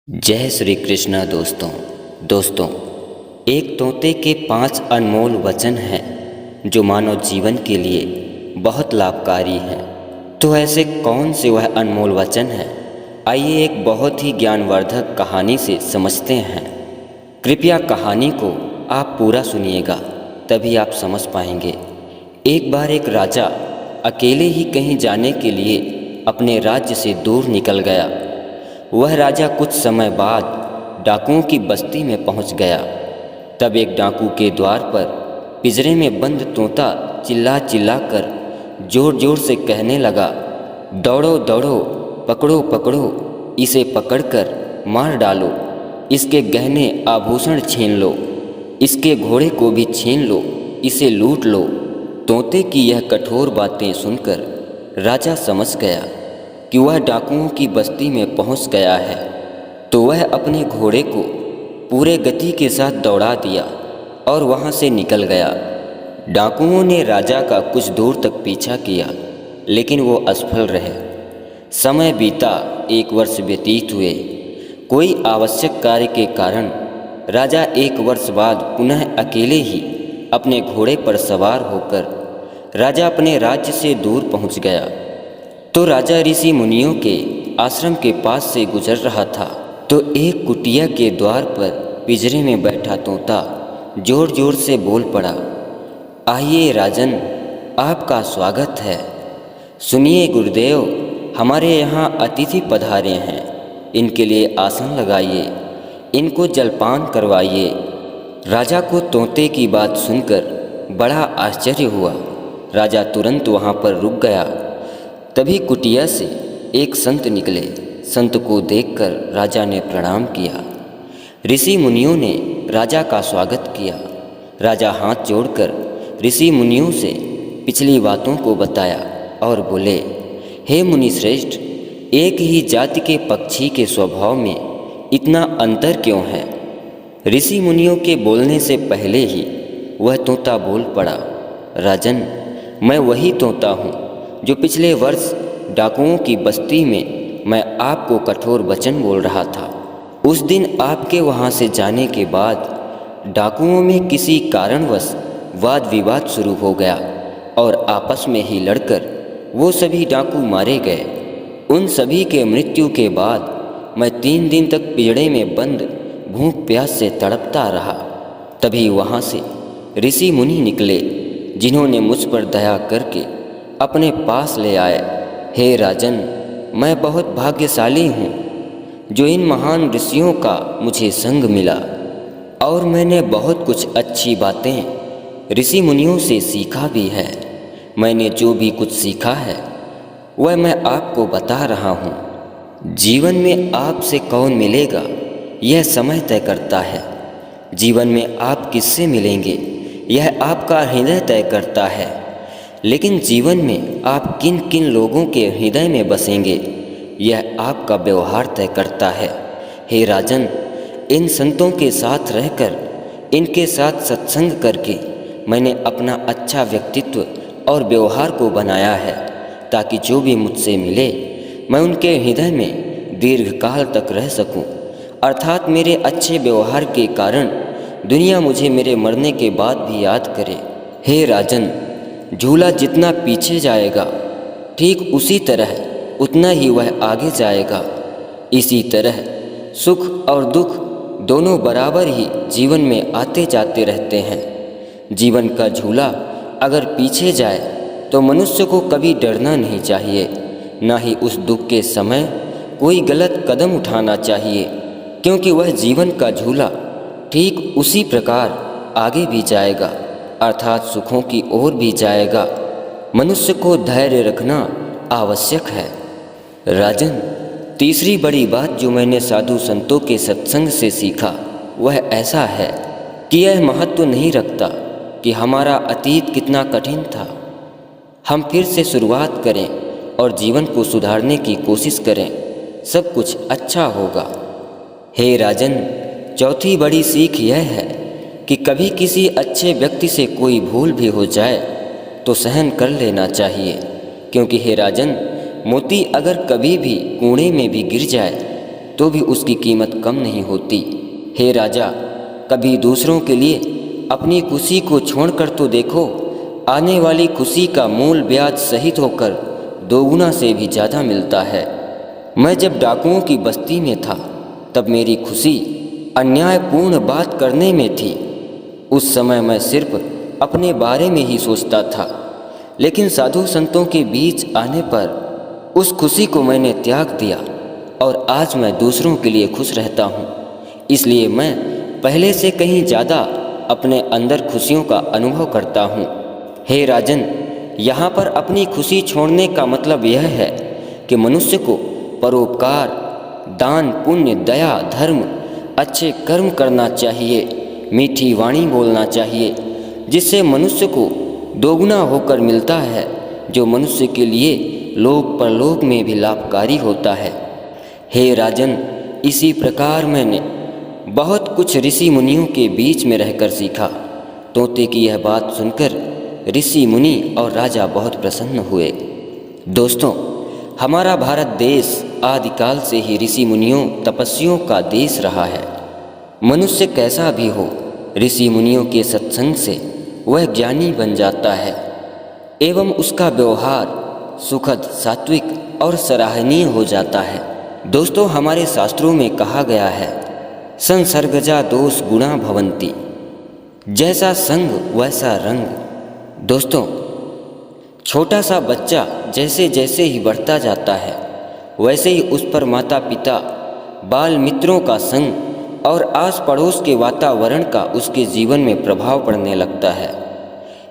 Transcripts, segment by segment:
जय श्री कृष्णा दोस्तों। एक तोते के 5 अनमोल वचन हैं जो मानव जीवन के लिए बहुत लाभकारी हैं। तो ऐसे कौन से वह अनमोल वचन हैं? आइए एक बहुत ही ज्ञानवर्धक कहानी से समझते हैं। कृपया कहानी को आप पूरा सुनिएगा, तभी आप समझ पाएंगे। एक बार एक राजा अकेले ही कहीं जाने के लिए अपने राज्य से दूर निकल गया। वह राजा कुछ समय बाद डाकुओं की बस्ती में पहुंच गया। तब एक डाकू के द्वार पर पिंजरे में बंद तोता चिल्ला चिल्ला कर जोर जोर से कहने लगा, दौड़ो दौड़ो, पकड़ो पकड़ो, इसे पकड़कर मार डालो, इसके गहने आभूषण छीन लो, इसके घोड़े को भी छीन लो, इसे लूट लो। तोते की यह कठोर बातें सुनकर राजा समझ गया कि वह डाकुओं की बस्ती में पहुंच गया है। तो वह अपने घोड़े को पूरे गति के साथ दौड़ा दिया और वहां से निकल गया। डाकुओं ने राजा का कुछ दूर तक पीछा किया, लेकिन वो असफल रहे। समय बीता, 1 वर्ष व्यतीत हुए। कोई आवश्यक कार्य के कारण राजा 1 वर्ष बाद पुनः अकेले ही अपने घोड़े पर सवार होकर राजा अपने राज्य से दूर पहुंच गया। तो राजा ऋषि मुनियों के आश्रम के पास से गुजर रहा था। तो एक कुटिया के द्वार पर पिंजरे में बैठा तोता जोर जोर से बोल पड़ा, आइए राजन, आपका स्वागत है। सुनिए गुरुदेव, हमारे यहाँ अतिथि पधारे हैं, इनके लिए आसन लगाइए, इनको जलपान करवाइए। राजा को तोते की बात सुनकर बड़ा आश्चर्य हुआ। राजा तुरंत वहाँ पर रुक गया। तभी कुटिया से एक संत निकले। संत को देखकर राजा ने प्रणाम किया। ऋषि मुनियों ने राजा का स्वागत किया। राजा हाथ जोड़कर ऋषि मुनियों से पिछली बातों को बताया और बोले, हे मुनि श्रेष्ठ, एक ही जाति के पक्षी के स्वभाव में इतना अंतर क्यों है? ऋषि मुनियों के बोलने से पहले ही वह तोता बोल पड़ा, राजन, मैं वही तोता हूँ जो पिछले वर्ष डाकुओं की बस्ती में मैं आपको कठोर वचन बोल रहा था। उस दिन आपके वहाँ से जाने के बाद डाकुओं में किसी कारणवश वाद विवाद शुरू हो गया और आपस में ही लड़कर वो सभी डाकू मारे गए। उन सभी के मृत्यु के बाद मैं 3 दिन तक पिंजड़े में बंद भूख प्यास से तड़पता रहा। तभी वहाँ से ऋषि मुनि निकले, जिन्होंने मुझ पर दया करके अपने पास ले आए। हे राजन, मैं बहुत भाग्यशाली हूँ जो इन महान ऋषियों का मुझे संग मिला, और मैंने बहुत कुछ अच्छी बातें ऋषि मुनियों से सीखा भी है। मैंने जो भी कुछ सीखा है वह मैं आपको बता रहा हूँ। जीवन में आपसे कौन मिलेगा यह समय तय करता है। जीवन में आप किससे मिलेंगे यह आपका हृदय तय करता है। लेकिन जीवन में आप किन किन लोगों के हृदय में बसेंगे यह आपका व्यवहार तय करता है। हे राजन, इन संतों के साथ रहकर, इनके साथ सत्संग करके मैंने अपना अच्छा व्यक्तित्व और व्यवहार को बनाया है, ताकि जो भी मुझसे मिले मैं उनके हृदय में दीर्घकाल तक रह सकूं। अर्थात मेरे अच्छे व्यवहार के कारण दुनिया मुझे मेरे मरने के बाद भी याद करे। हे राजन, झूला जितना पीछे जाएगा ठीक उसी तरह उतना ही वह आगे जाएगा। इसी तरह सुख और दुख दोनों बराबर ही जीवन में आते जाते रहते हैं। जीवन का झूला अगर पीछे जाए तो मनुष्य को कभी डरना नहीं चाहिए, ना ही उस दुख के समय कोई गलत कदम उठाना चाहिए, क्योंकि वह जीवन का झूला ठीक उसी प्रकार आगे भी जाएगा, अर्थात सुखों की ओर भी जाएगा। मनुष्य को धैर्य रखना आवश्यक है। राजन, तीसरी बड़ी बात जो मैंने साधु संतों के सत्संग से सीखा वह ऐसा है कि यह महत्व नहीं रखता कि हमारा अतीत कितना कठिन था। हम फिर से शुरुआत करें और जीवन को सुधारने की कोशिश करें, सब कुछ अच्छा होगा। हे राजन, चौथी बड़ी सीख यह है कि कभी किसी अच्छे व्यक्ति से कोई भूल भी हो जाए तो सहन कर लेना चाहिए, क्योंकि हे राजन, मोती अगर कभी भी कुएं में भी गिर जाए तो भी उसकी कीमत कम नहीं होती। हे राजा, कभी दूसरों के लिए अपनी खुशी को छोड़कर तो देखो। आने वाली खुशी का मूल ब्याज सहित होकर दोगुना से भी ज़्यादा मिलता है। मैं जब डाकुओं की बस्ती में था तब मेरी खुशी अन्यायपूर्ण बात करने में थी। उस समय मैं सिर्फ अपने बारे में ही सोचता था, लेकिन साधु संतों के बीच आने पर उस खुशी को मैंने त्याग दिया और आज मैं दूसरों के लिए खुश रहता हूँ। इसलिए मैं पहले से कहीं ज़्यादा अपने अंदर खुशियों का अनुभव करता हूँ। हे राजन, यहाँ पर अपनी खुशी छोड़ने का मतलब यह है कि मनुष्य को परोपकार, दान, पुण्य, दया, धर्म, अच्छे कर्म करना चाहिए, मीठी वाणी बोलना चाहिए, जिससे मनुष्य को दोगुना होकर मिलता है, जो मनुष्य के लिए लोक परलोक में भी लाभकारी होता है। हे राजन, इसी प्रकार मैंने बहुत कुछ ऋषि मुनियों के बीच में रहकर सीखा। तोते की यह बात सुनकर ऋषि मुनि और राजा बहुत प्रसन्न हुए। दोस्तों, हमारा भारत देश आदिकाल से ही ऋषि मुनियों, तपस्वियों का देश रहा है। मनुष्य कैसा भी हो, ऋषि मुनियों के सत्संग से वह ज्ञानी बन जाता है एवं उसका व्यवहार सुखद, सात्विक और सराहनीय हो जाता है। दोस्तों, हमारे शास्त्रों में कहा गया है, संसर्गजा दोष गुणा भवंती, जैसा संग वैसा रंग। दोस्तों, छोटा सा बच्चा जैसे जैसे ही बढ़ता जाता है वैसे ही उस पर माता पिता, बाल मित्रों का संग और आस पड़ोस के वातावरण का उसके जीवन में प्रभाव पड़ने लगता है।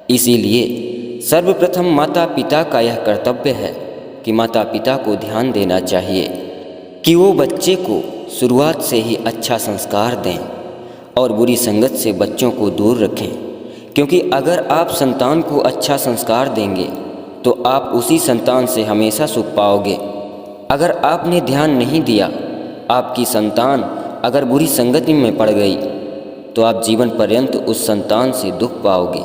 इसीलिए सर्वप्रथम माता पिता का यह कर्तव्य है कि माता पिता को ध्यान देना चाहिए कि वो बच्चे को शुरुआत से ही अच्छा संस्कार दें और बुरी संगत से बच्चों को दूर रखें, क्योंकि अगर आप संतान को अच्छा संस्कार देंगे तो आप उसी संतान से हमेशा सुख पाओगे। अगर आपने ध्यान नहीं दिया, आपकी संतान अगर बुरी संगति में पड़ गई तो आप जीवन पर्यंत उस संतान से दुख पाओगे।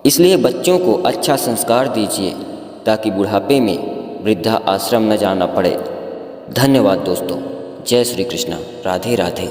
इसलिए बच्चों को अच्छा संस्कार दीजिए ताकि बुढ़ापे में वृद्धा आश्रम न जाना पड़े। धन्यवाद दोस्तों। जय श्री कृष्ण। राधे राधे।